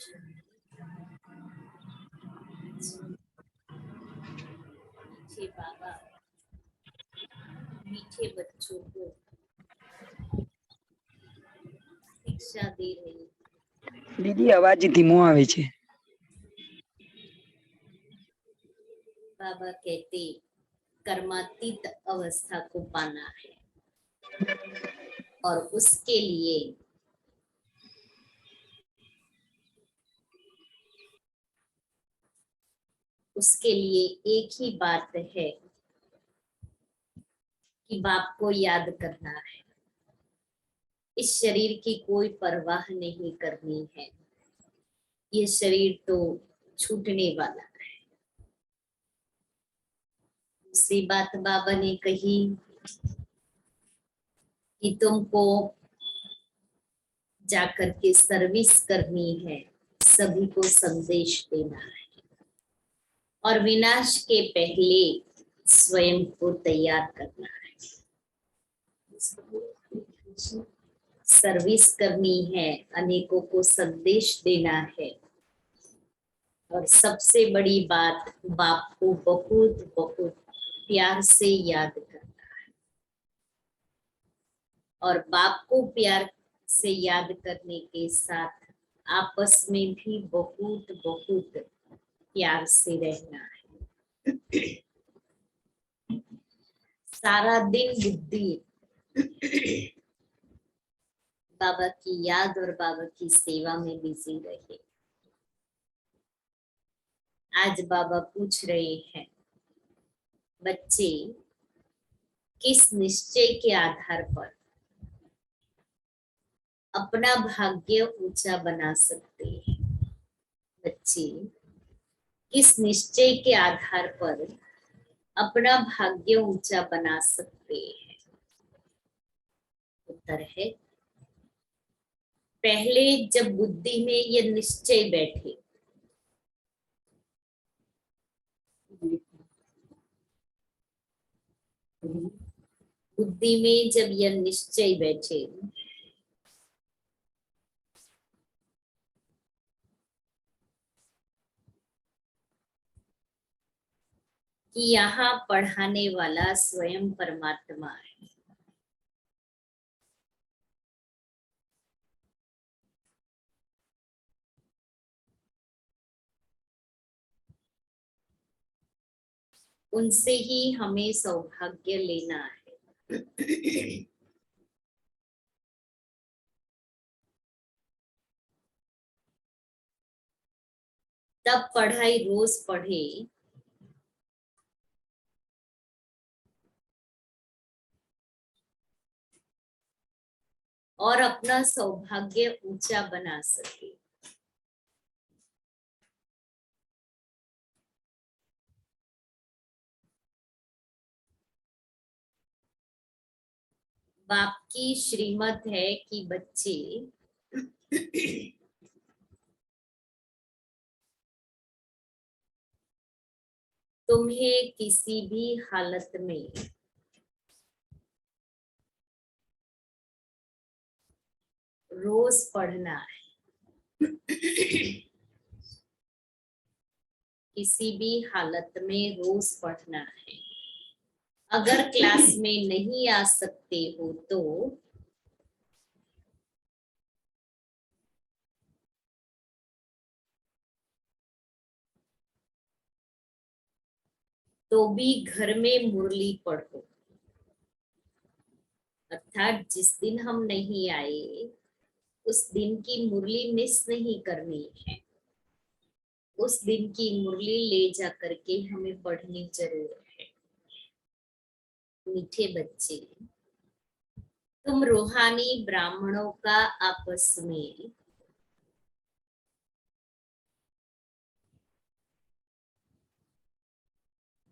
मीठे बाबा मीठे बच्चों को शिक्षा दे रही। दीदी अवाज धीमो आवे छे। बाबा कहते कर्मातीत अवस्था को पाना है और उसके लिए एक ही बात है कि बाप को याद करना है। इस शरीर की कोई परवाह नहीं करनी है। ये शरीर तो छूटने वाला है। दूसरी बात बाबा ने कही कि तुमको जाकर के सर्विस करनी है, सभी को संदेश देना है और विनाश के पहले स्वयं को तैयार करना है। सर्विस करनी है, अनेकों को संदेश देना है और सबसे बड़ी बात बाप को बहुत बहुत प्यार से याद करना है और बाप को प्यार से याद करने के साथ आपस में भी बहुत बहुत प्यार से रहना है। सारा दिन बुद्धि बाबा की याद और बाबा की सेवा में बिजी रहे। आज बाबा पूछ रहे हैं, बच्चे किस निश्चय के आधार पर अपना भाग्य ऊंचा बना सकते हैं? बच्चे किस निश्चय के आधार पर अपना भाग्य ऊंचा बना सकते हैं? उत्तर है, पहले जब बुद्धि में यह निश्चय बैठे, बुद्धि में जब यह निश्चय बैठे कि यहाँ पढ़ाने वाला स्वयं परमात्मा है, उनसे ही हमें सौभाग्य लेना है। तब पढ़ाई रोज पढ़े और अपना सौभाग्य ऊंचा बना सके। बाप की श्रीमत है कि बच्चे तुम्हें किसी भी हालत में रोज पढ़ना है। किसी भी हालत में रोज पढ़ना है। अगर क्लास में नहीं आ सकते हो तो भी घर में मुरली पढ़ो। अर्थात जिस दिन हम नहीं आए उस दिन की मुरली मिस नहीं करनी है। उस दिन की मुरली ले जा करके हमें पढ़नी जरूर है। मीठे बच्चे, तुम रूहानी ब्राह्मणों का आपस में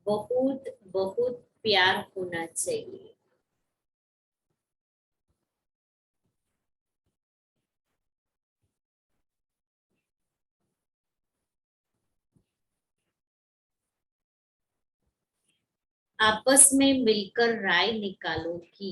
बहुत बहुत प्यार होना चाहिए। आपस में मिलकर राय निकालो कि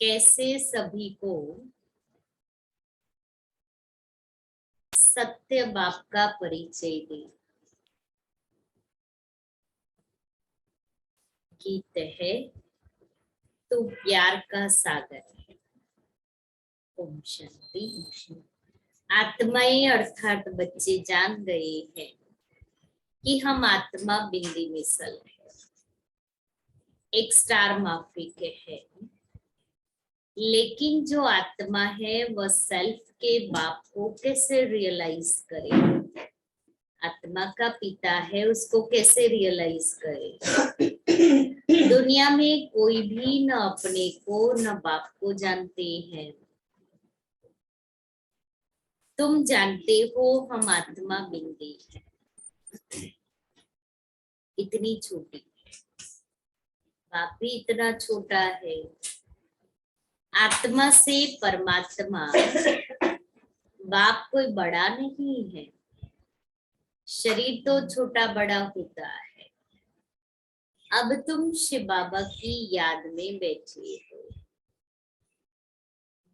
कैसे सभी को सत्य बाप का परिचय दे। गीत है तू प्यार का सागर है। ओम शांति। आत्माएं अर्थात बच्चे जान गए हैं कि हम आत्मा बिंदी मिसल है, एक स्टार माफिक है। लेकिन जो आत्मा है वह सेल्फ के बाप को कैसे रियलाइज करे? आत्मा का पिता है, उसको कैसे रियलाइज करे? दुनिया में कोई भी न अपने को न बाप को जानते हैं। तुम जानते हो हम आत्मा बिंदी है, इतनी छोटी। बाप भी इतना छोटा है। आत्मा से परमात्मा, बाप कोई बड़ा नहीं है। शरीर तो छोटा बड़ा होता है। अब तुम शिव बाबा की याद में बैठे हो।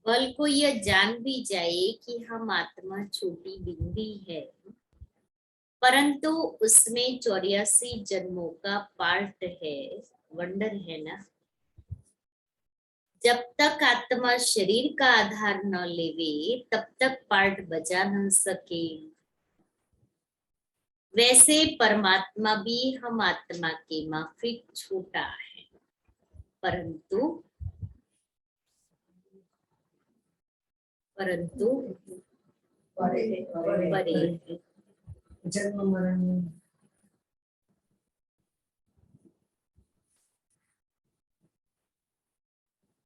बल को यह जान भी जाए कि हम आत्मा छोटी बिंदी है, परंतु उसमें 84 जन्मों का पार्ट है। वंडर है ना। जब तक आत्मा शरीर का आधार न लेवे तब तक पार्ट बजा न सके। वैसे परमात्मा भी हम आत्मा के माफिक छोटा है, परंतु बड़े है। जन्म मरण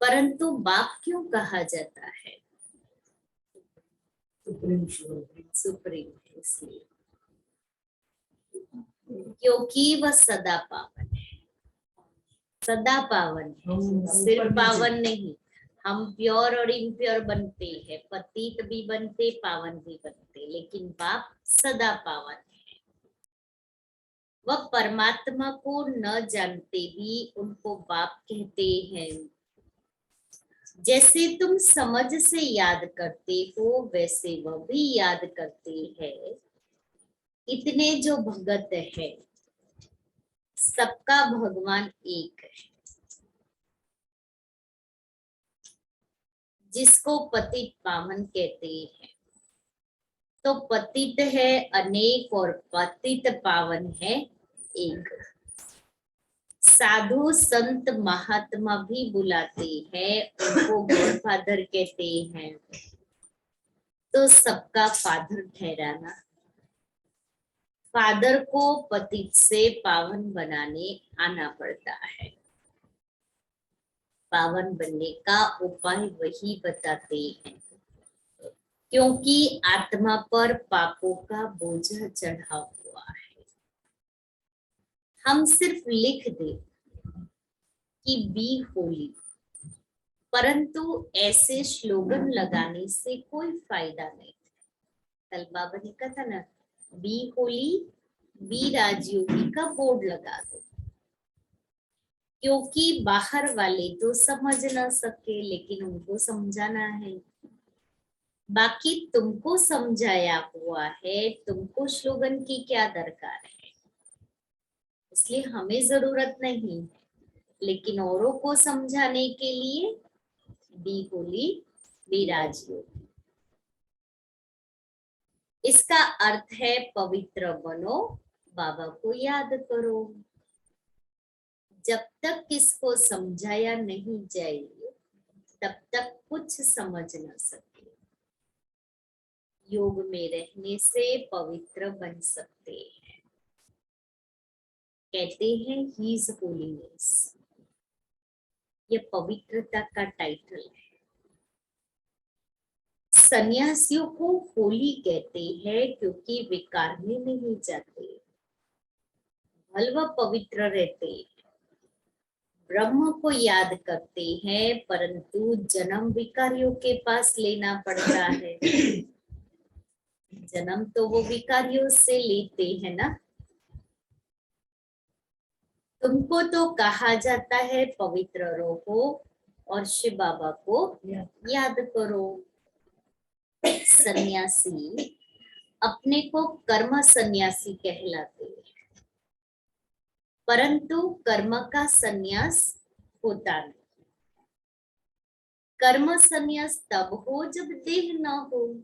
परंतु बाप क्यों कहा जाता है? सुप्रीम है इसलिए, क्योंकि वह सदा पावन है। सदा पावन है, सिर्फ पावन नहीं। हम प्योर और इम्प्योर बनते हैं, पतित भी बनते, पावन भी बनते, लेकिन बाप सदा पावन है। वह परमात्मा को न जानते भी उनको बाप कहते हैं। जैसे तुम समझ से याद करते हो वैसे वह भी याद करते हैं। इतने जो भगत है, सबका भगवान एक है। जिसको पतित पावन कहते हैं, तो पतित है अनेक और पतित पावन है एक। साधु संत महात्मा भी बुलाते हैं, उनको गॉड फादर कहते हैं। तो सबका फादर ठहराना, फादर को पतित से पावन बनाने आना पड़ता है। पावन बनने का उपाय वही बताते हैं, क्योंकि आत्मा पर पापों का बोझ चढ़ा हुआ है। हम सिर्फ लिख दे कि बी होली, परंतु ऐसे स्लोगन लगाने से कोई फायदा नहीं। कल बाबा ने कहा था ना, बी होली बी राजयोगी का बोर्ड लगा दो, क्योंकि बाहर वाले तो समझ ना सके, लेकिन उनको समझाना है। बाकी तुमको समझाया हुआ है, तुमको स्लोगन की क्या दरकार है? इसलिए हमें जरूरत नहीं है, लेकिन औरों को समझाने के लिए बी होली बी राजयोगी। इसका अर्थ है पवित्र बनो, बाबा को याद करो। जब तक किसको समझाया नहीं जाए तब तक कुछ समझ न सके। योग में रहने से पवित्र बन सकते हैं। कहते हैं ही इज होलीनेस, यह पवित्रता का टाइटल है। सन्यासियों को होली कहते हैं क्योंकि विकार में नहीं जाते, भलवा पवित्र रहते हैं। ब्रह्म को याद करते हैं, परंतु जन्म विकारियों के पास लेना पड़ता है। जन्म तो वो विकारियों से लेते हैं ना। तुमको तो कहा जाता है पवित्र रहो, और शिव बाबा को याद करो। सन्यासी अपने को कर्म सन्यासी कहलाते हैं, परंतु कर्म का सन्यास होता नहीं। कर्म सन्यास तब हो जब देह ना हो।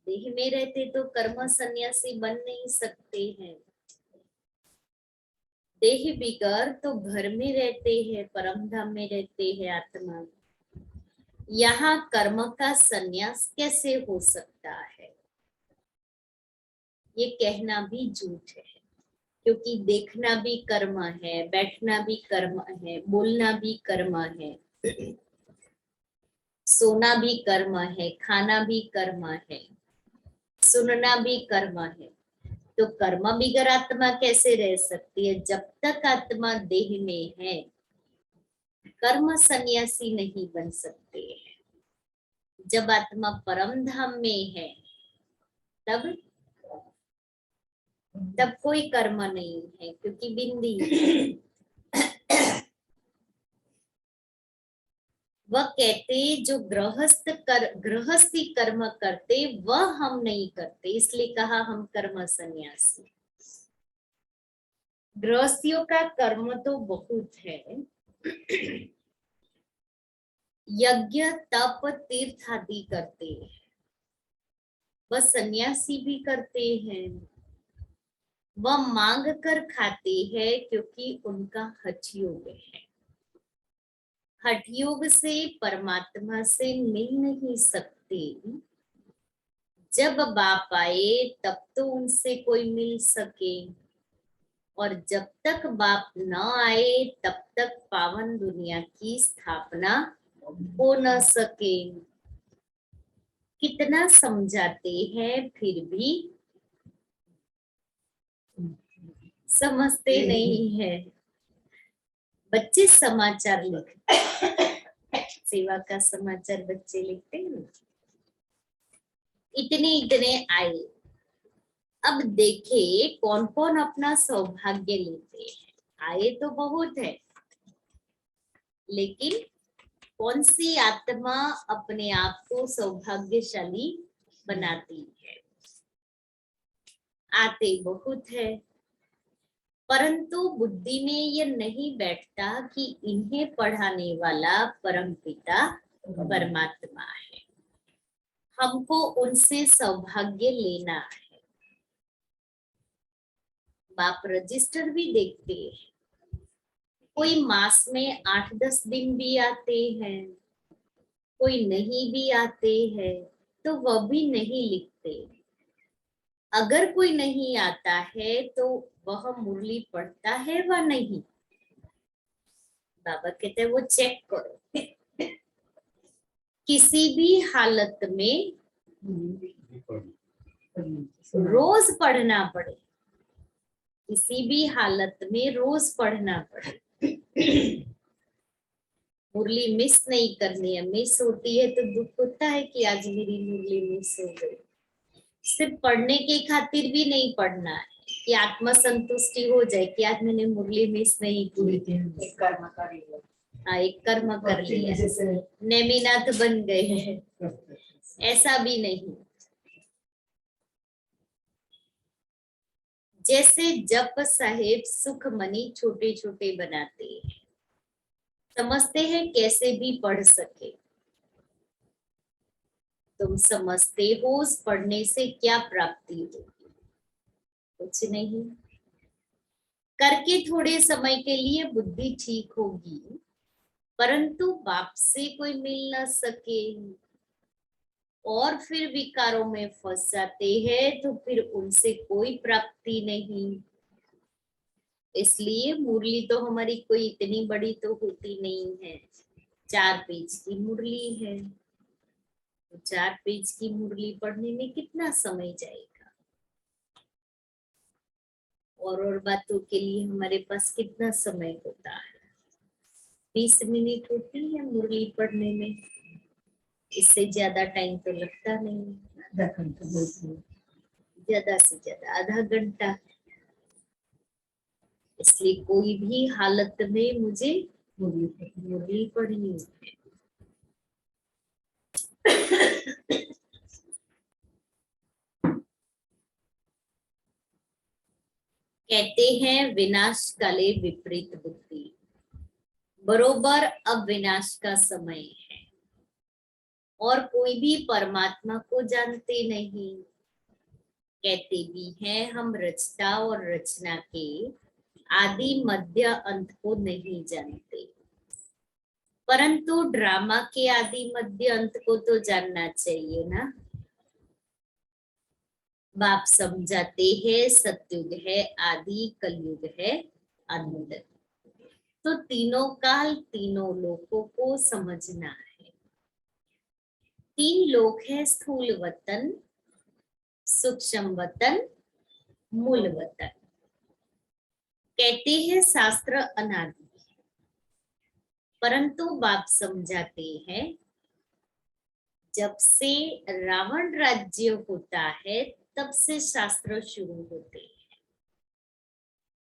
देह में रहते तो कर्म सन्यासी बन नहीं सकते हैं। देह बिगर तो घर में रहते हैं, परम धाम में रहते हैं आत्मा। यहाँ कर्म का सन्यास कैसे हो सकता है? ये कहना भी झूठ है, क्योंकि देखना भी कर्म है, बैठना भी कर्म है, बोलना भी कर्म है, सोना भी कर्म है, खाना भी कर्म है, सुनना भी कर्म है। तो कर्म बिगर आत्मा कैसे रह सकती है? जब तक आत्मा देह में है, कर्म सन्यासी नहीं बन सकते हैं। जब आत्मा परम धाम में है, तब कोई कर्म नहीं है, क्योंकि बिंदी है। वह कहते जो गृहस्थी कर्म करते वह हम नहीं करते, इसलिए कहा हम कर्म सन्यासी। गृहस्थियों का कर्म तो बहुत है, यज्ञ तप तीर्थ आदि करते हैं। वह सन्यासी भी करते हैं। वह मांग कर खाते हैं, क्योंकि उनका हठ योग है। हठ योग से परमात्मा से मिल नहीं सकते। जब बाप आए तब तो उनसे कोई मिल सके, और जब तक बाप न आए तब तक पावन दुनिया की स्थापना हो न सके। कितना समझाते हैं फिर भी समझते नहीं है। बच्चे समाचार लिखते, सेवा का समाचार बच्चे लिखते हैं। इतने आए, अब देखे कौन कौन अपना सौभाग्य लेते हैं। आए तो बहुत है, लेकिन कौन सी आत्मा अपने आप को सौभाग्यशाली बनाती है? आते बहुत है, परंतु बुद्धि में यह नहीं बैठता कि इन्हें पढ़ाने वाला परमपिता परमात्मा है। हमको उनसे सौभाग्य लेना है। बाप रजिस्टर भी देखते हैं, कोई मास में 8-10 दिन भी आते हैं, कोई नहीं भी आते हैं, तो वह भी नहीं लिखते। अगर कोई नहीं आता है तो वह मुरली पढ़ता है व नहीं? बाबा कहते हैं वो चेक करो। किसी भी हालत में रोज पढ़ना पड़े, किसी भी हालत में रोज पढ़ना पड़े। मुरली मिस नहीं करनी है। मिस होती है तो दुख होता है कि आज मेरी मुरली मिस हो गई। सिर्फ पढ़ने के खातिर भी नहीं पढ़ना है कि आत्मा संतुष्टि हो जाए कि आज मैंने मुरली मिस नहीं की, एक कर्म कर लिया। हाँ, एक कर्म कर लिया, नेमिनाथ बन गए हैं, ऐसा भी नहीं। जैसे जप साहेब सुखमनी छोटे छोटे बनाते हैं, समझते हैं कैसे भी पढ़ सके। तुम समझते हो उस पढ़ने से क्या प्राप्ति होगी? कुछ नहीं। करके थोड़े समय के लिए बुद्धि ठीक होगी, परंतु बाप से कोई मिल न सके और फिर विकारों में फंस जाते हैं, तो फिर उनसे कोई प्राप्ति नहीं। इसलिए मुरली तो हमारी कोई इतनी बड़ी तो होती नहीं है। 4 पेज की मुरली है, तो 4 पेज की मुरली पढ़ने में कितना समय जाएगा? और बातों के लिए हमारे पास कितना समय होता है? 20 मिनट होती है मुरली पढ़ने में, इससे ज्यादा टाइम तो लगता नहीं। ज्यादा से ज्यादा आधा घंटा। इसलिए कोई भी हालत में मुझे मुरली पढ़नी है। कहते हैं विनाश काले विपरीत बुद्धि, बरोबर अब विनाश का समय है और कोई भी परमात्मा को जानते नहीं। कहते भी हैं हम रचता और रचना के आदि मध्य अंत को नहीं जानते, परंतु ड्रामा के आदि मध्य अंत को तो जानना चाहिए ना। बाप समझाते हैं सतयुग है आदि, कलयुग है अंत। तो तीनों काल तीनों लोकों को समझना है। तीन लोक है, स्थूल वतन, सूक्ष्म वतन, मूल वतन। कहते हैं शास्त्र अनादि, परंतु बाप समझाते हैं जब से रावण राज्य होता है तब से शास्त्र शुरू होते हैं।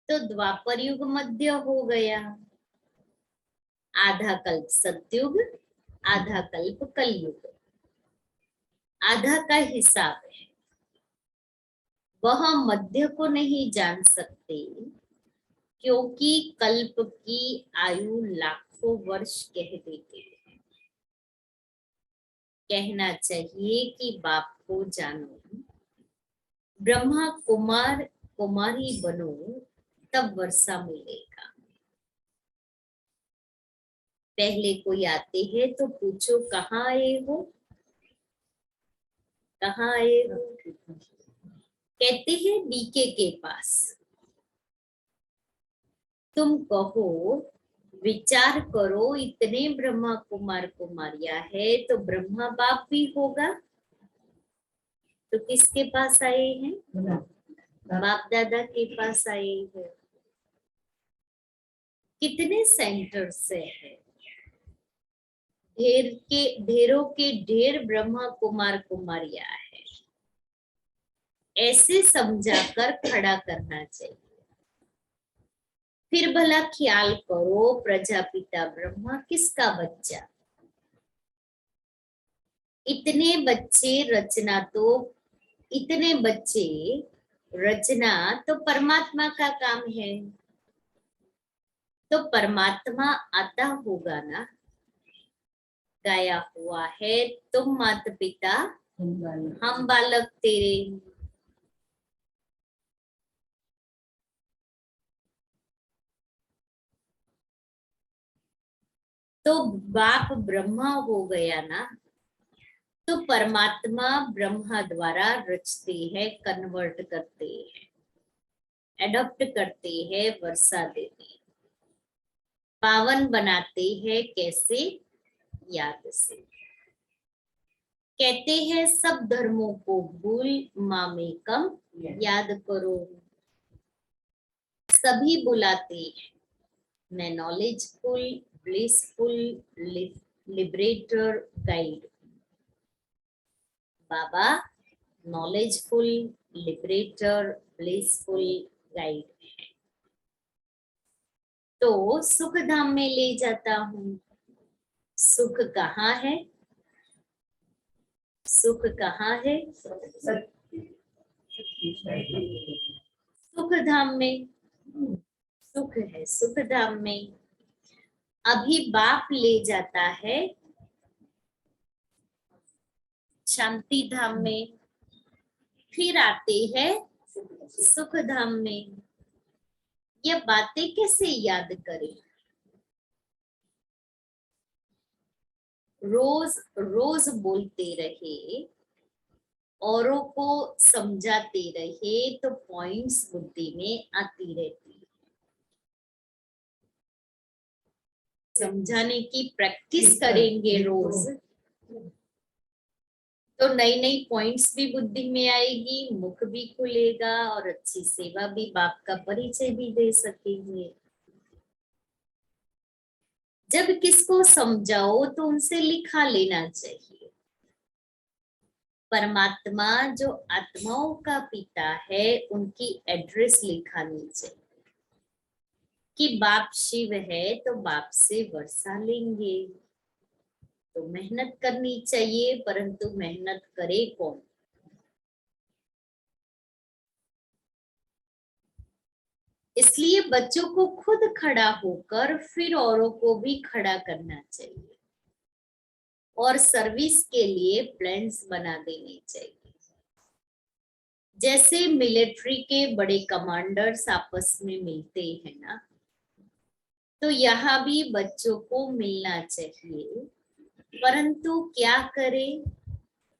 तो द्वापर युग मध्य हो गया, आधा कल्प सतयुग, आधा कल्प कलयुग, आधा का हिसाब है। वह मध्य को नहीं जान सकते क्योंकि कल्प की आयु लाखों वर्ष कह देते हैं। कहना चाहिए कि बाप को जानो, ब्रह्मा कुमार कुमारी बनो, तब वर्षा मिलेगा। पहले कोई आते हैं तो पूछो कहाँ आए हो, कहाँ आए हो। कहते हैं बीके के पास। तुम कहो विचार करो, इतने ब्रह्मा कुमार कुमारियां है तो ब्रह्मा बाप भी होगा। तो किसके पास आए हैं? बाप दादा के पास आए हैं। कितने सेंटर से है? ढेरों के ढेर ब्रह्मा कुमार कुमारियां है। ऐसे समझाकर खड़ा करना चाहिए। फिर भला ख्याल करो, प्रजापिता ब्रह्मा किसका बच्चा? इतने बच्चे रचना तो परमात्मा का काम है। तो परमात्मा आता होगा ना। गाया हुआ है तुम माता पिता हम बालक तेरे। तो बाप ब्रह्मा हो गया ना, तो परमात्मा ब्रह्मा द्वारा रचते हैं, कन्वर्ट करते हैं, एडॉप्ट करते हैं, वर्षा देते हैं, पावन बनाते हैं। कैसे? याद से। कहते हैं सब धर्मों को भूल मामेकम याद करो। सभी बुलाते हैं, मैं नॉलेजफुल, ब्लिसफुल, लिबरेटर, गाइड। बाबा नॉलेजफुल, लिबरेटर, ब्लिसफुल, गाइड है। तो सुख धाम में ले जाता हूं। सुख कहाँ है? सुख कहाँ है? सुख धाम में सुख है, सुख धाम में। अभी बाप ले जाता है शांति धाम में, फिर आते हैं सुख धाम में। ये बातें कैसे याद करें? रोज रोज बोलते रहे, औरों को समझाते रहे तो पॉइंट्स बुद्धि में आती रहती है। समझाने की प्रैक्टिस करेंगे रोज तो नई नई पॉइंट्स भी बुद्धि में आएगी, मुख भी खुलेगा और अच्छी सेवा भी, बाप का परिचय भी दे सकेंगे। जब किसको समझाओ तो उनसे लिखा लेना चाहिए। परमात्मा जो आत्माओं का पिता है, उनकी एड्रेस लिखानी चाहिए। कि बाप शिव है तो बाप से वर्षा लेंगे, तो मेहनत करनी चाहिए, परंतु मेहनत करे कौन? इसलिए बच्चों को खुद खड़ा होकर फिर औरों को भी खड़ा करना चाहिए और सर्विस के लिए प्लान्स बना देने चाहिए। जैसे मिलिट्री के बड़े कमांडर्स आपस में मिलते हैं ना, तो यहाँ भी बच्चों को मिलना चाहिए, परंतु क्या करें,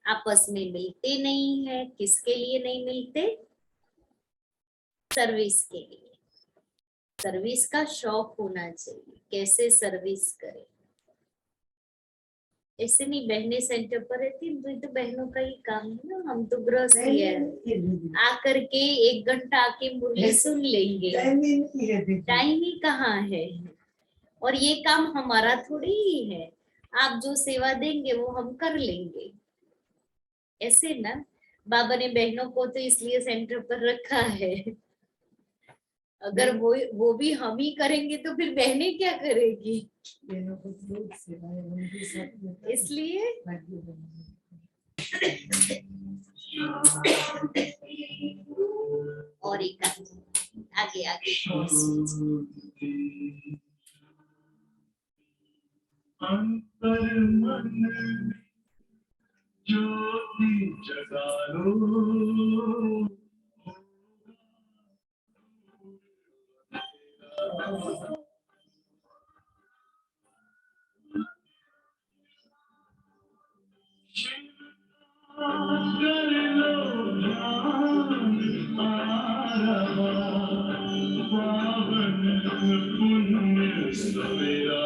आपस में मिलते नहीं है। किसके लिए नहीं मिलते? सर्विस के लिए। सर्विस का शौक होना चाहिए, कैसे सर्विस करें। ऐसे नहीं बहनें सेंटर पर रहती, तो बहनों का ही काम है ना, हम तो गृहस्थ ही है, आकर के 1 घंटा आके मुरली सुन लेंगे, टाइम ही कहाँ है। और ये काम हमारा थोड़ी ही है, आप जो सेवा देंगे वो हम कर लेंगे, ऐसे ना। बाबा ने बहनों को तो इसलिए सेंटर पर रखा है, अगर वो भी हम ही करेंगे तो फिर बहनें क्या करेगी? इसलिए और एक आगे आगे अंतर मन ज्योति जगा लो, कर लो ध्यान आरहा, पावन पुण्य सवेरा।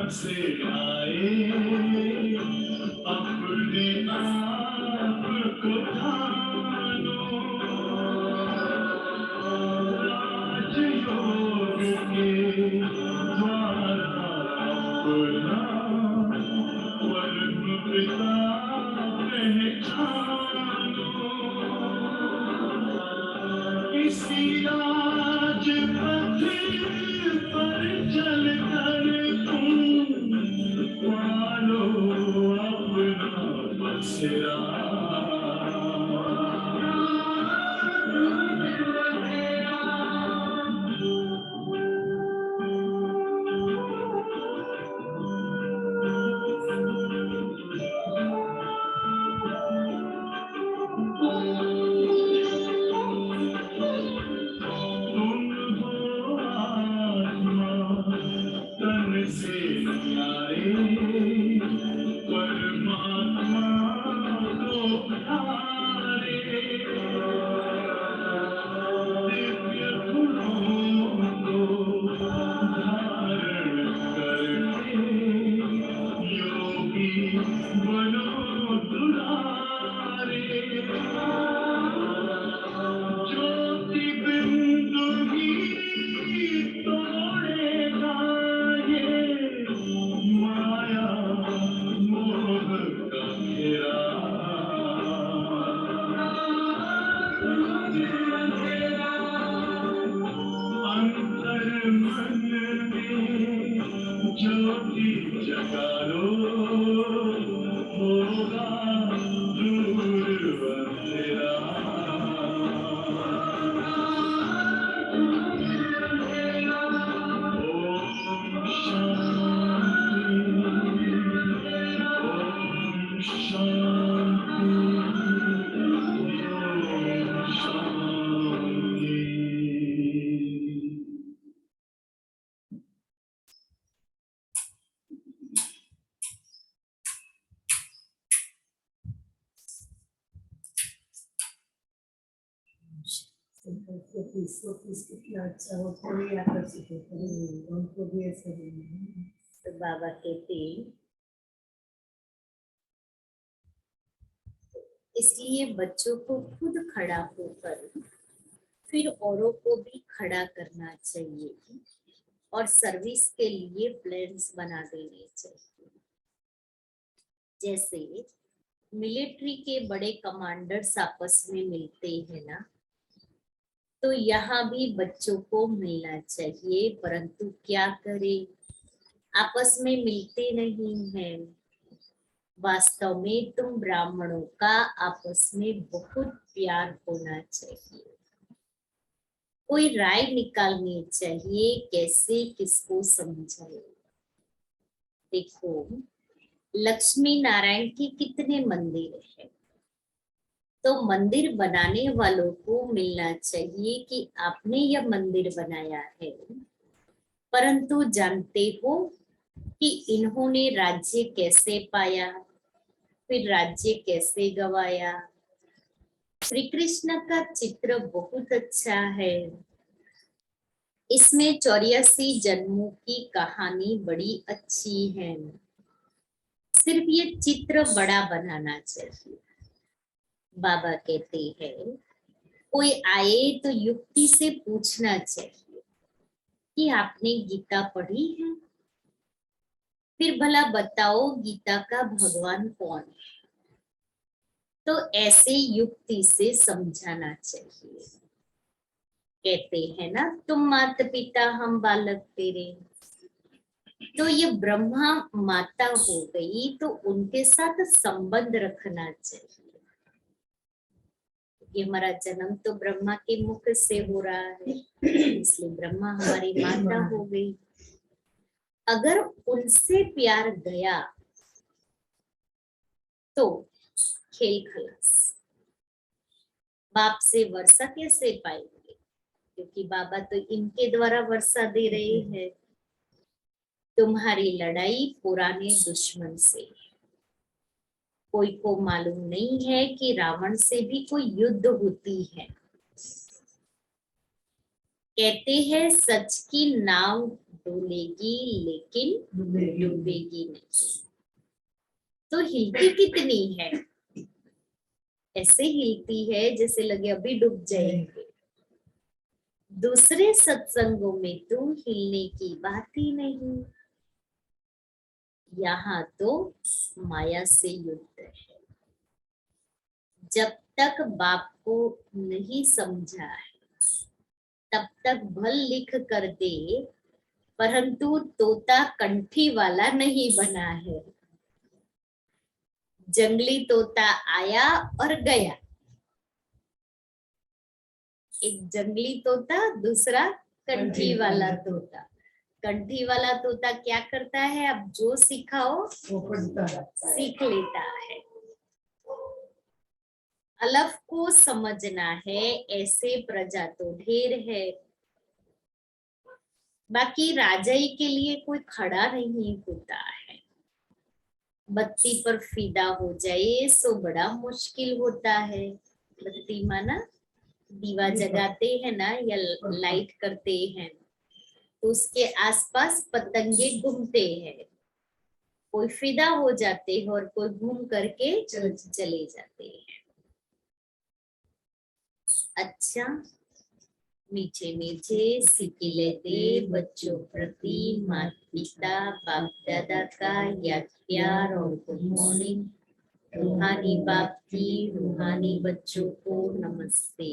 से आए अपने आप को जानो, राजयोग के द्वारा अपना परम पिता पहचानो। इसी राज पथ पर चल कर तुम पालो अपना बसेरा। ज्योति जगा लो, होगा दूर अंधेरा। ओम शांति, ओम शांति, ओम शांति। कितना अच्छा हो, थोड़ी आकर्षित हो, उनको भी ऐसे तो बाबा कहते इसलिए बच्चों को खुद खड़ा होकर फिर औरों को भी खड़ा करना चाहिए और सर्विस के लिए प्लान्स बना देने चाहिए। जैसे मिलिट्री के बड़े कमांडर्स आपस में मिलते हैं ना, तो यहाँ भी बच्चों को मिलना चाहिए, परंतु क्या करें, आपस में मिलते नहीं हैं। वास्तव में तुम ब्राह्मणों का आपस में बहुत प्यार होना चाहिए। कोई राय निकालनी चाहिए कैसे किसको समझाए। देखो, लक्ष्मी नारायण के कितने मंदिर हैं, तो मंदिर बनाने वालों को मिलना चाहिए कि आपने यह मंदिर बनाया है, परंतु जानते हो कि इन्होंने राज्य कैसे पाया, फिर राज्य कैसे गवाया। श्री कृष्ण का चित्र बहुत अच्छा है, इसमें 84 जन्मों की कहानी बड़ी अच्छी है। सिर्फ ये चित्र बड़ा बनाना चाहिए। बाबा कहते हैं कोई आए तो युक्ति से पूछना चाहिए कि आपने गीता पढ़ी है, फिर भला बताओ गीता का भगवान कौन है। तो ऐसे युक्ति से समझाना चाहिए। कहते हैं ना, तुम माता पिता हम बालक तेरे, तो ये ब्रह्मा माता हो गई, तो उनके साथ संबंध रखना चाहिए। ये हमारा जन्म तो ब्रह्मा के मुख से हो रहा है, इसलिए ब्रह्मा हमारी माता हो गई। अगर उनसे प्यार गया तो खेल खलास। बाप से वर्षा कैसे पाएंगे, क्योंकि बाबा तो इनके द्वारा वर्षा दे रहे हैं। तुम्हारी लड़ाई पुराने दुश्मन से। कोई को मालूम नहीं है कि रावण से भी कोई युद्ध होती है। कहते हैं सच की नाव डोलेगी लेकिन डूबेगी नहीं। तो हिलती कितनी है, ऐसे हिलती है जैसे लगे अभी डूब जाएंगे। दूसरे सत्संगों में तो हिलने की बात ही नहीं। यहाँ तो माया से युद्ध है। जब तक बाप को नहीं समझा है तब तक भल लिख कर दे, परंतु तोता कंठी वाला नहीं बना है। जंगली तोता आया और गया, एक जंगली तोता, दूसरा कंठी वाला तोता। कंठी वाला तोता क्या करता है, अब जो सिखाओ वो पढ़ता है। सीख लेता है। अलफ को समझना है, ऐसे प्रजा तो ढेर है। बाकी राजाई के लिए कोई खड़ा नहीं होता है। बत्ती पर फिदा हो जाए सो बड़ा मुश्किल होता है। बत्ती माना दीवा जगाते हैं ना, या लाइट करते हैं, तो उसके आसपास पतंगे घूमते हैं। कोई फिदा हो जाते हैं और कोई घूम करके चले जाते हैं। अच्छा, मीठे मीठे सिक्के लेते बच्चों प्रति माता पिता बाप दादा का याद प्यार और गुड मॉर्निंग। रूहानी बाप की रूहानी बच्चों को नमस्ते।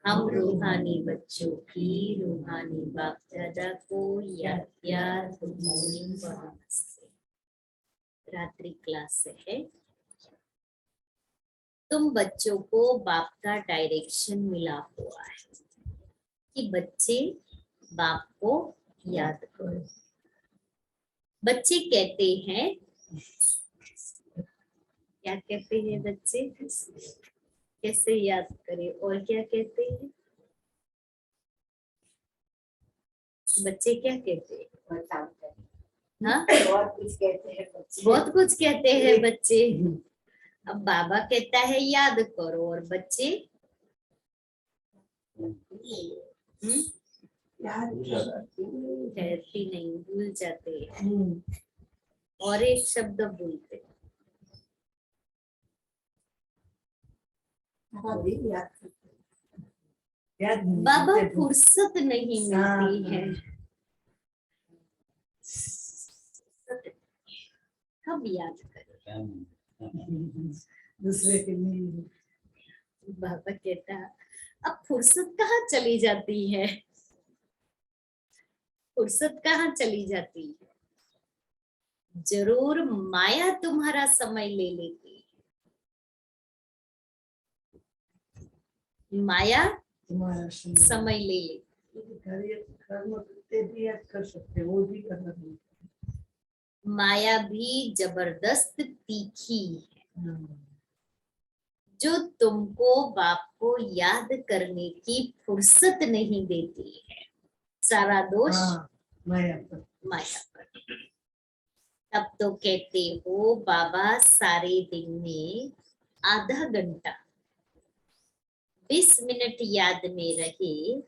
हम रूहानी बच्चों की रूहानी बाप दादा को याद प्यार गुड मॉर्निंग और नमस्ते। रात्रि क्लास है। तुम बच्चों को बाप का डायरेक्शन मिला हुआ है कि बच्चे बाप को याद करो। बच्चे कहते हैं, क्या कहते हैं बच्चे, कैसे याद करें, और क्या कहते हैं बच्चे, क्या कहते हैं, हाँ बहुत कुछ कहते हैं बच्चे। बहुत कुछ कहते हैं बच्चे। अब बाबा कहता है याद करो, और बच्चे कहती नहीं, भूल जाते हैं और एक शब्द भूलते। हाँ, भी याद करते हैं। याद नहीं बाबा करते तो। फुर्सत नहीं मिलती है। कब याद करें? दूसरे के लिए बाबा कहता अब फुर्सत कहाँ चली जाती है? फुर्सत कहाँ चली जाती है? जरूर माया तुम्हारा समय ले लेती है। माया तुम्हारा समय ले लेती कर्म करते भी याद कर सकते हैं, वो भी करना नहीं। है। माया भी जबरदस्त तीखी है, जो तुमको बाप को याद करने की फुर्सत नहीं देती है। सारा दोष हाँ, माया पर। माया पर। तब तो कहते हो बाबा सारे दिन में आधा घंटा 20 मिनट याद में रहे,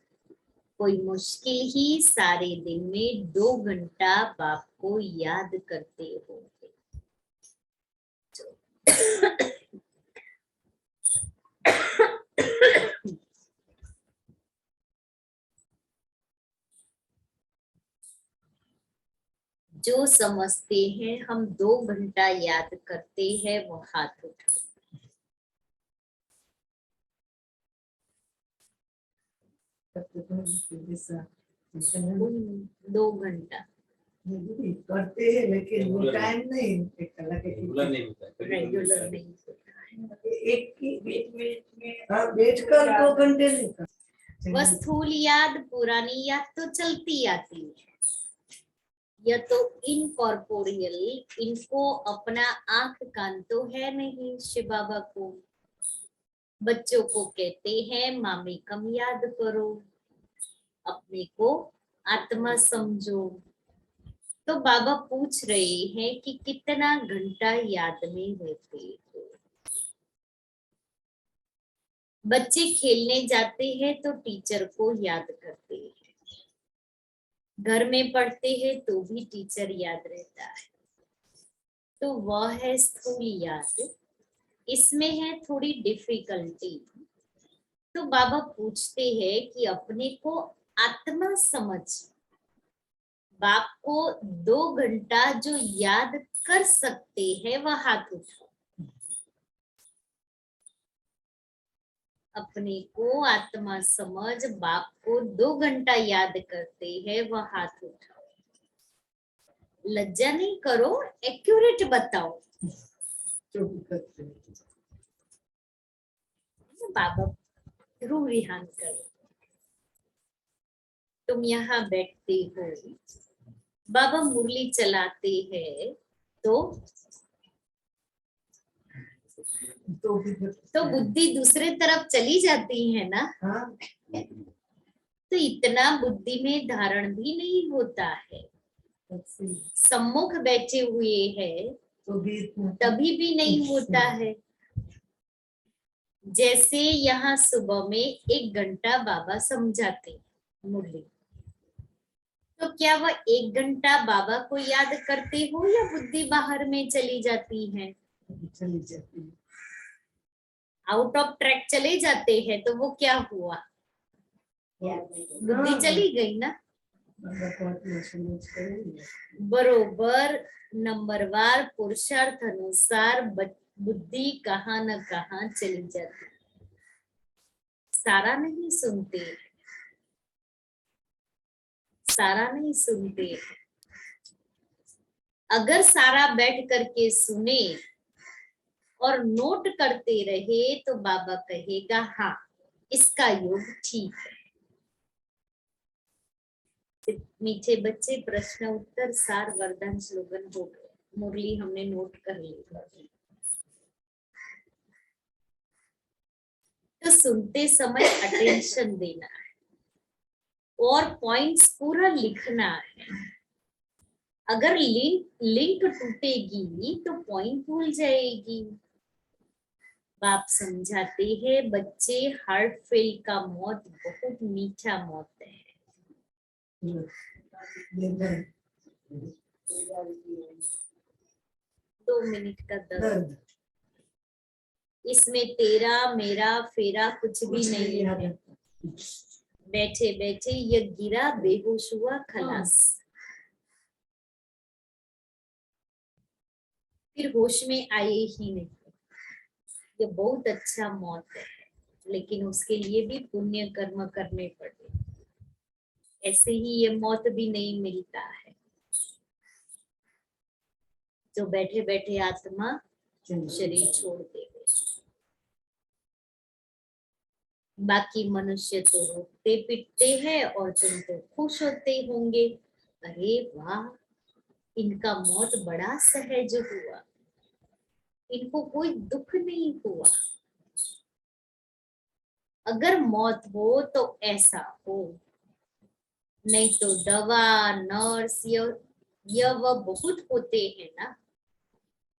कोई मुश्किल ही सारे दिन में 2 घंटा बाप को याद करते होंगे। जो समझते हैं हम 2 घंटा याद करते हैं वो हाथ उठाओ। करते 2 घंटा हैं लेकिन वो टाइम नहीं, एक कलाक रेगुलर नहीं होता है, कभी-कभी रेगुलर होता है। नहीं होता है। एक की बीच में हाँ बैठ कर 2 घंटे नहीं कर। बस स्थूल याद पुरानी याद तो चलती आती है। यह तो इनकॉर्पोरियल, इनको अपना आंख कान तो है नहीं। शिव बाबा को बच्चों को कहते हैं मामी कम याद करो, अपने को आत्मा समझो। तो बाबा पूछ रहे हैं कि कितना घंटा याद में रहते हो। बच्चे खेलने जाते हैं तो टीचर को याद करते हैं, घर में पढ़ते हैं तो भी टीचर याद रहता है। तो वह है स्थूल याद, इसमें है थोड़ी डिफिकल्टी। तो बाबा पूछते हैं कि अपने को आत्मा समझ, बाप को 2 घंटा जो याद कर सकते हैं वह हाथ उठाओ। अपने को आत्मा समझ बाप को 2 घंटा याद करते हैं वह हाथ उठाओ। लज्जा नहीं करो, एक्यूरेट बताओ। जो भी करते हैं। बाबा रूह रिहान करो। तुम यहाँ बैठते हो, बाबा मुरली चलाते हैं तो भी करते तो हैं। बुद्धि दूसरे तरफ चली जाती है ना। हाँ, तो इतना बुद्धि में धारण भी नहीं होता है। ऐसे ही। सम्मुख बैठे हुए हैं तो भी इतना तभी भी नहीं होता है। जैसे यहाँ सुबह में 1 घंटा बाबा समझाते हैं मुरली, तो क्या वह 1 घंटा बाबा को याद करते हो या बुद्धि बाहर में चली जाती है? चली जाती है। आउट ऑफ ट्रैक चले जाते हैं तो वो क्या हुआ? बुद्धि चली गई ना। बाबा को आत्मा समझ करेंगे। बरोबर नंबरवार पुरुषार्थ अनुसार बुद्धि कहाँ न कहाँ चली जाती, सारा नहीं सुनते, सारा नहीं सुनते। अगर सारा बैठ करके सुने और नोट करते रहे तो बाबा कहेगा हाँ इसका योग ठीक है। मीठे बच्चे प्रश्न उत्तर सार वरदान स्लोगन हो गए, मुरली हमने नोट कर ली। तो सुनते समय अटेंशन देना है और पॉइंट्स पूरा लिखना है। अगर लिंक टूटेगी तो पॉइंट भूल जाएगी। बाप समझाते हैं बच्चे हार्ट फेल का मौत बहुत मीठा मौत है। 2 मिनट का दर्द। इसमें तेरा मेरा फेरा कुछ भी कुछ नहीं याद है। आता। बैठे बैठे ये गिरा, बेहोश हुआ, खलास। फिर होश में आए ही नहीं। ये बहुत अच्छा मौत है, लेकिन उसके लिए भी पुण्य कर्म करने पड़े। ऐसे ही ये मौत भी नहीं मिलता है, जो बैठे बैठे आत्मा शरीर छोड़ देवे। बाकी मनुष्य तो रोते पिटते हैं और तुम तो खुश होते होंगे, अरे वाह, इनका मौत बड़ा सहज हुआ, इनको कोई दुख नहीं हुआ। अगर मौत हो तो ऐसा हो, नहीं तो दवा नर्स यह वह बहुत होते हैं ना।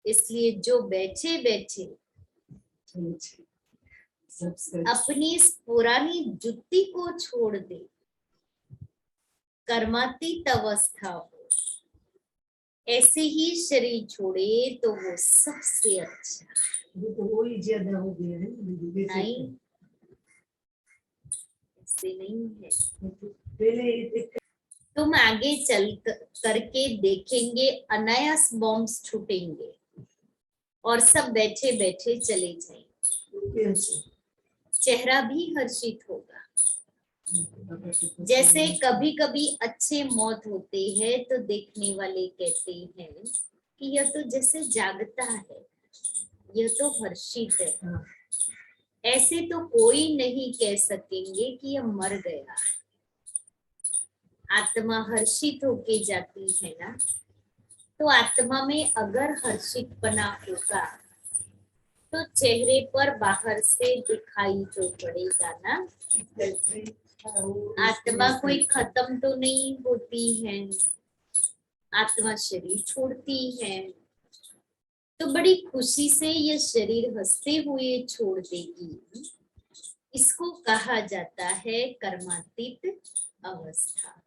इसलिए जो बैठे बैठे अपनी इस पुरानी जुत्ती को छोड़ दे, कर्मातीत अवस्था हो, ऐसे ही शरीर छोड़े तो वो सबसे अच्छा। वो तो वो ही ज्यादा हो गया है नहीं, ऐसे नहीं है। पहले तुम आगे चल करके देखेंगे, अनायास बॉम्ब्स छूटेंगे और सब बैठे बैठे चले जाएंगे। चेहरा भी हर्षित होगा। जैसे कभी कभी अच्छे मौत होते हैं तो देखने वाले कहते हैं कि यह तो जैसे जागता है, यह तो हर्षित है। ऐसे तो कोई नहीं कह सकेंगे कि यह मर गया। आत्मा हर्षित होके जाती है ना, तो आत्मा में अगर हर्षितपना होगा तो चेहरे पर बाहर से दिखाई तो पड़ेगा ना। आत्मा कोई खत्म तो नहीं होती है, आत्मा शरीर छोड़ती है तो बड़ी खुशी से ये शरीर हंसते हुए छोड़ देगी। इसको कहा जाता है कर्मातीत अवस्था।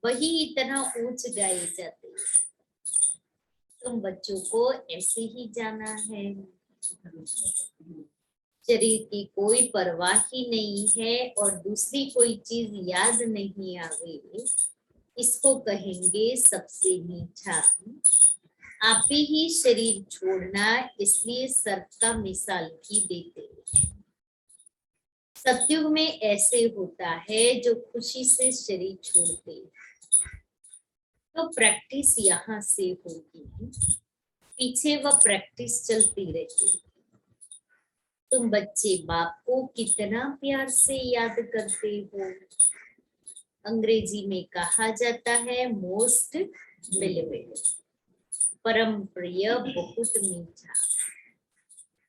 वही इतना ऊंच गाए जाते हैं। तुम बच्चों को ऐसे ही जाना है। शरीर की कोई परवाह ही नहीं है और दूसरी कोई चीज याद नहीं आवे, इसको कहेंगे सबसे मीठा। आप ही शरीर छोड़ना, इसलिए सर्प का मिसाल भी देते हैं। सतयुग में ऐसे होता है जो खुशी से शरीर छोड़ते, तो प्रैक्टिस यहाँ से होगी, पीछे वह प्रैक्टिस चलती रहती। तुम बच्चे बाप को कितना प्यार से याद करते हो। अंग्रेजी में कहा जाता है मोस्ट बिलीवेड, परम प्रिय, बहुत मीठा।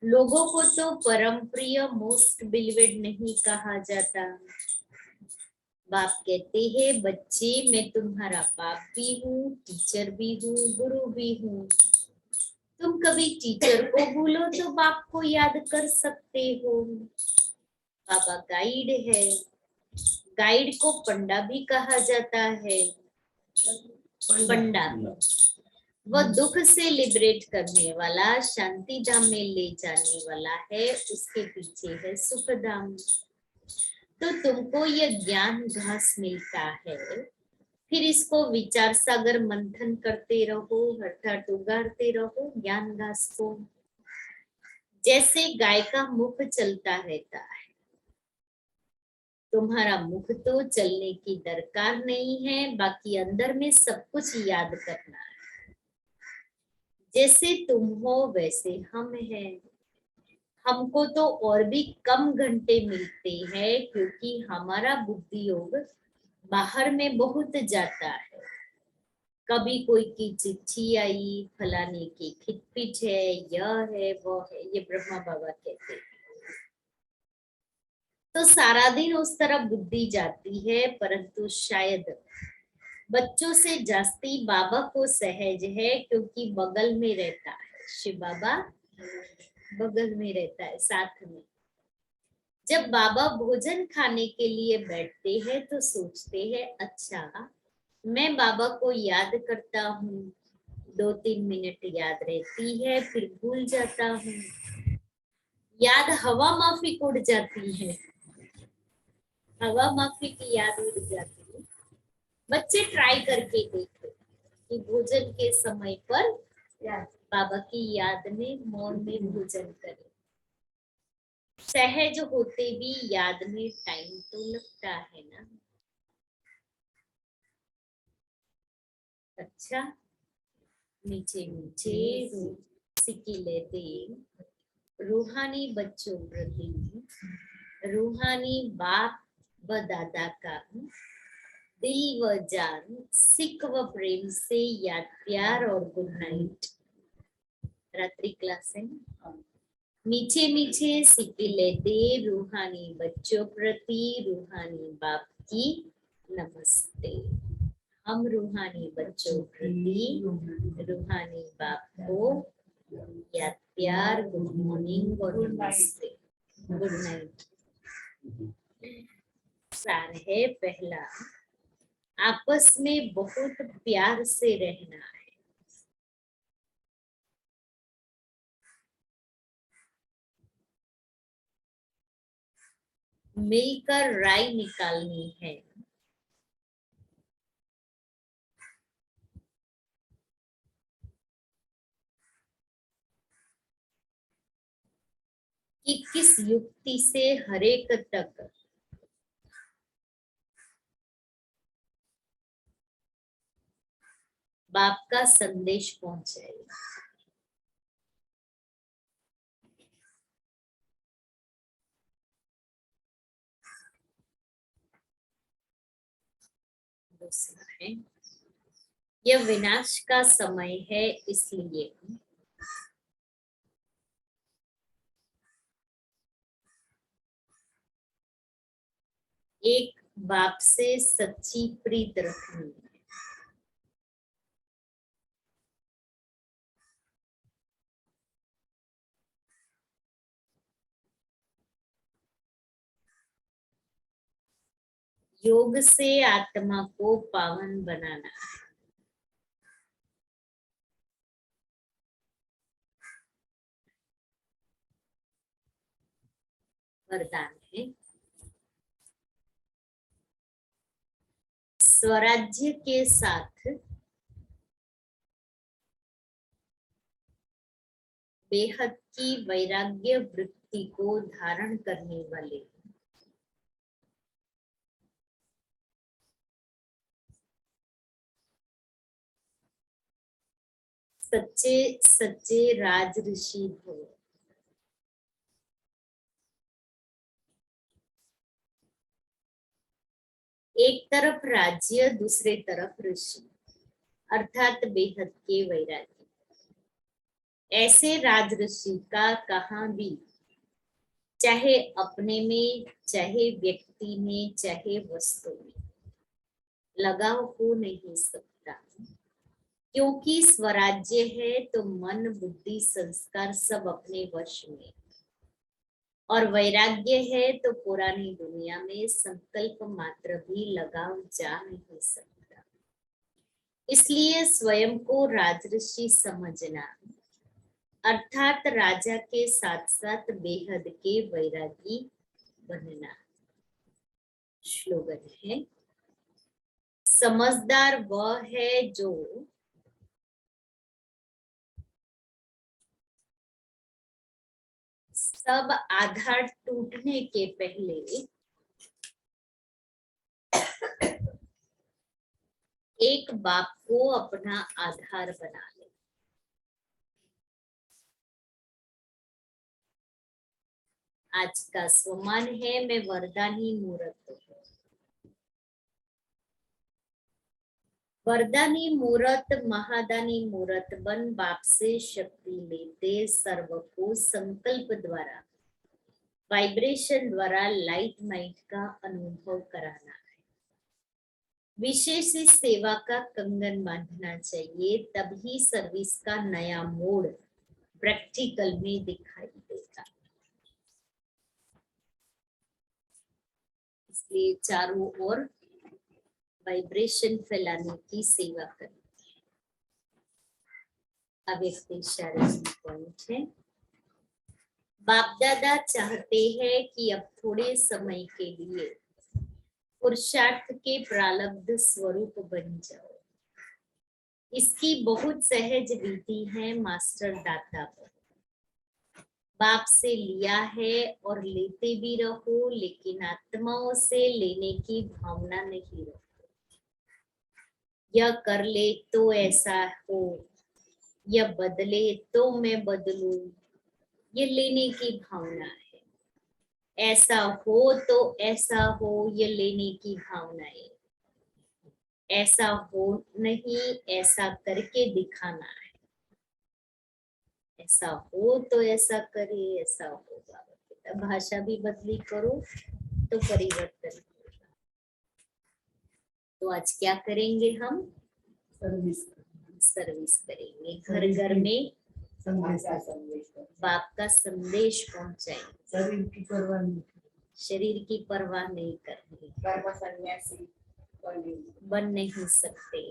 लोगों को तो परम प्रिय मोस्ट बिलीवेड नहीं कहा जाता। बाप कहते हैं बच्चे मैं तुम्हारा बाप भी हूँ, टीचर भी हूँ, गुरु भी हूँ। तुम कभी टीचर को भूलो तो बाप को याद कर सकते हो। बाबा गाइड है, गाइड को पंडा भी कहा जाता है। पंडा वह दुख से लिबरेट करने वाला, शांति धाम में ले जाने वाला है, उसके पीछे है सुख धाम। तो तुमको यह ज्ञान घास मिलता है, फिर इसको विचार सागर मंथन करते रहो, अर्थात उगाड़ते रहो ज्ञान घास को। जैसे गाय का मुख चलता रहता है, तुम्हारा मुख तो चलने की दरकार नहीं है, बाकी अंदर में सब कुछ याद करना है। जैसे तुम हो वैसे हम हैं। हमको तो और भी कम घंटे मिलते हैं, क्योंकि हमारा बुद्धि योग बाहर में बहुत जाता है। कभी कोई की चिट्ठी आई, फलाने की खिटपिट है, यह है वो है, ये ब्रह्मा बाबा कहते हैं। तो सारा दिन उस तरफ बुद्धि जाती है, परंतु शायद बच्चों से जास्ती बाबा को सहज है, क्योंकि बगल में रहता है शिव बाबा, बगल में रहता है साथ में। जब बाबा भोजन खाने के लिए बैठते हैं तो सोचते हैं अच्छा मैं बाबा को याद करता हूँ, 2-3 मिनट याद रहती है, फिर भूल जाता हूँ। याद हवा माफिक उड़ जाती है, हवा माफिक की याद उड़ जाती है। बच्चे ट्राई करके देखो कि भोजन के समय पर बाबा की याद में मौन में भोजन करें। सहज होते भी याद में टाइम तो लगता है ना। अच्छा, मीठे मीठे सिकिले दे रूहानी बच्चों प्रति, रूहानी बाप व दादा का दिल व जान, सिक व प्रेम से याद, प्यार और गुड नाइट। रात्रि क्लास है। मीठे मीठे सिकिले दे रूहानी बच्चों प्रति, रूहानी बाप की नमस्ते। हम रूहानी बच्चों प्रति, रूहानी बाप को याद, प्यार, गुड मॉर्निंग और नमस्ते, गुड नाइट। सार है पहला, आपस में बहुत प्यार से रहना है। मिलकर राय निकालनी है। कि किस युक्ति से हरेक तक बाप का संदेश पहुंचाएगा। दूसरा है, यह विनाश का समय है, इसलिए एक बाप से सच्ची प्रीत रखनी है। योग से आत्मा को पावन बनाना है। वरदान है, स्वराज्य के साथ बेहद की वैराग्य वृत्ति को धारण करने वाले सच्चे सच्चे राज ऋषि हो। एक तरफ राज्य, दूसरे तरफ ऋषि, अर्थात बेहद के वैरागी। ऐसे राज ऋषि का कहाँ भी, चाहे अपने में, चाहे व्यक्ति में, चाहे वस्तु में, लगाव हो नहीं सकता। क्योंकि स्वराज्य है तो मन, बुद्धि, संस्कार सब अपने वश में, और वैराग्य है तो पुरानी दुनिया में संकल्प मात्र भी लगाव जा नहीं सकता। इसलिए स्वयं को राजऋषि समझना, अर्थात राजा के साथ साथ बेहद के वैरागी बनना। श्लोगन है, समझदार वह है जो सब आधार टूटने के पहले एक बाप को अपना आधार बना ले। आज का स्वमान है, मैं वरदानी मूर्त हूँ। वरदानी मूर्त, महादानी मूर्त बन बाप से शक्ति लेते, सर्व को संकल्प द्वारा, वाइब्रेशन द्वारा लाइट माइट का अनुभव कराना है। विशेष सेवा का कंगन बांधना चाहिए, तभी सर्विस का नया मोड प्रैक्टिकल में दिखाई देगा। इसलिए चारों ओर वाइब्रेशन फैलाने की सेवा करनी है। अव्यक्त इशारे पॉइंट है, बाप दादा चाहते हैं कि अब थोड़े समय के लिए पुरुषार्थ के प्रारब्ध स्वरूप बन जाओ। इसकी बहुत सहज विधि है मास्टर दाता पर। बाप से लिया है और लेते भी रहो, लेकिन आत्माओं से लेने की भावना नहीं रखो। यह कर ले तो ऐसा हो, यह बदले तो मैं बदलूं, ये लेने की भावना है। ऐसा हो तो ऐसा हो, ये लेने की भावना है। ऐसा हो नहीं, ऐसा करके दिखाना है। ऐसा हो तो ऐसा करे, ऐसा होगा। भाषा भी बदली करो तो परिवर्तन होगा। तो आज क्या करेंगे हम? सर्विस करेंगे। घर घर में बाप का संदेश पहुंचाएंगे। शरीर की परवाह नहीं, शरीर की परवाह नहीं करनी, कर्म सन्यासी बन नहीं सकते।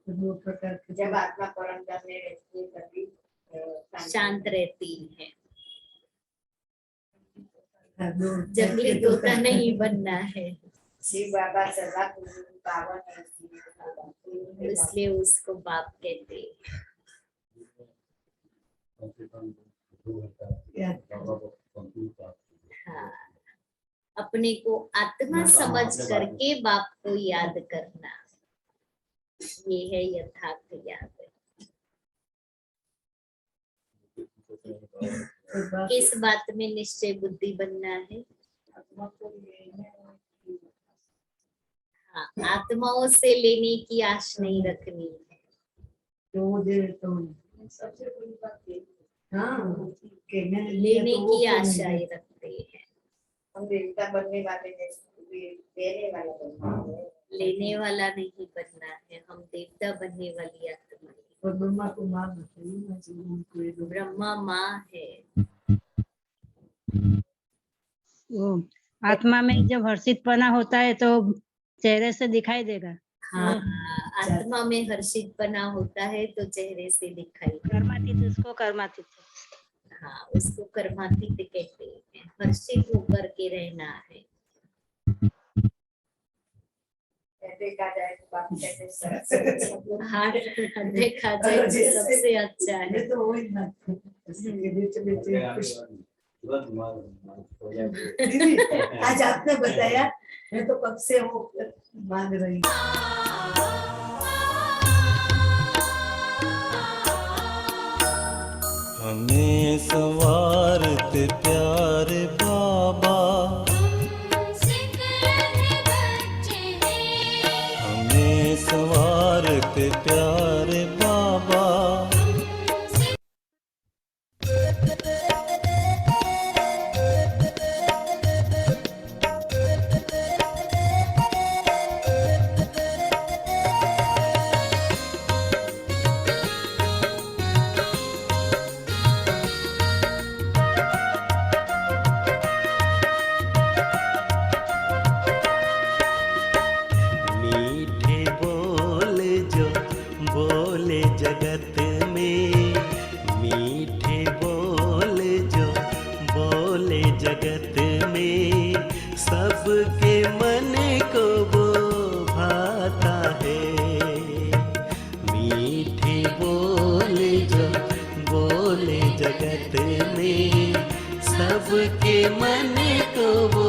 दो प्रकार के जब आत्मा परम धाम में रहती है तभी शांत रहती है। जंगली जंगली तोता नहीं बनना है, शिव बाबा सदा पावन है, इसलिए उसको बाप कहते हैं। हाँ, अपने को आत्मा समझ करके बाप को याद करना, ये है यथार्थ याद। किस बात में निश्चय बुद्धि बनना है? हाँ, आत्माओं से लेने की आश नहीं रखनी है। तो वो दे तो सबसे बड़ी बात ये हाँ कहने लिया लेने तो वो की क्यों नहीं आशाएं देते? रखते हैं। हम देवता बनने वाले देने वाला बनना है। लेने वाला नहीं बनना है, हम देवता बनने वाली आत्मा है। और ब्रह्मा को मार बताइए ना जी, उनको ये लोग ब्रह्मा माँ है। वो आत्मा में जब हर्षितपना होता है तो चेहरे से दिखाई देगा। हाँ, आत्मा में हर्षितपना होता है तो चेहरे से दिखाई। कर्मातीत, उसको कर्मातीत। हाँ, उसको कर्मातीत कहते हैं। हर्षित होकर के रहना है। देखा जाए तो बाप कहते हैं सबसे हाँ, देखा जाए तो सबसे अच्छा है। ये तो वही ना इसके बीच में कुछ दीदी आज आपने बताया, मैं तो कब से वो मांग रही हूँ। हमें संवारते प्यारे बाबा, हमें संवारते प्यारे बाबा। मीठे बोले जो बोले जगत में, मीठे बोले जो बोले जगत में, सबके मन को वो भाता है। मीठे बोले जो बोले जगत में, सबके मन को वो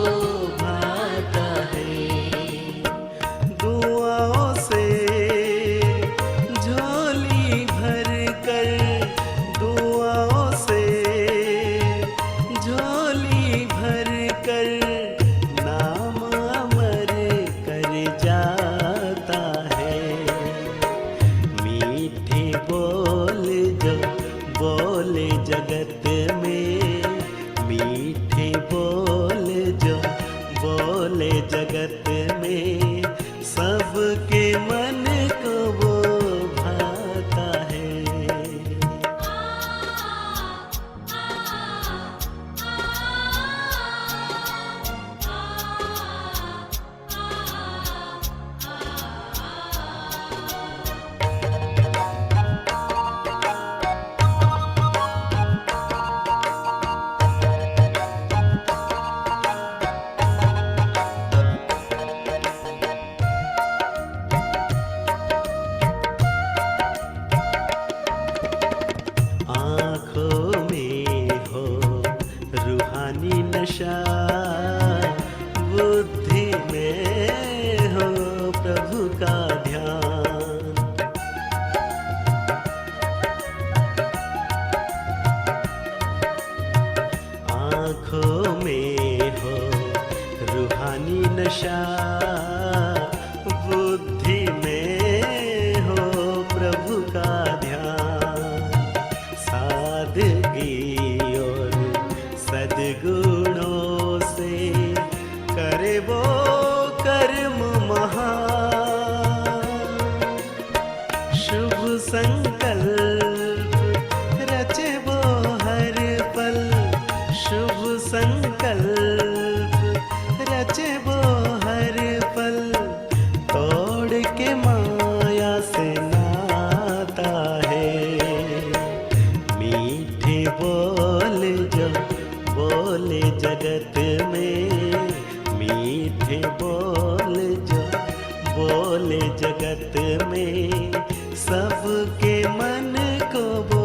भाता है। दुआओं से झोली भर कर, दुआओं से झोली भर कर, नाम अमर कर जाता है। मीठे बोल जो बोले जगत में, मीठे बोल जो बोले जगत में, सबके मन को वो भाता है। रूहानी नशा बुद्धि में हो प्रभु का ध्यान। आँखों में हो रूहानी नशा बुद्धि में हो प्रभु का ध्यान। सादगी और सद्गुणों से करे वो कर्म महान। शुभ संकल्प रचे वो हर पल, शुभ संकल्प रचे वो हर पल। तोड़ के माया से नाता है, मीठे बोल जो बोले जगत में, मीठे बोल जो बोले जगत में। सबके मन को वो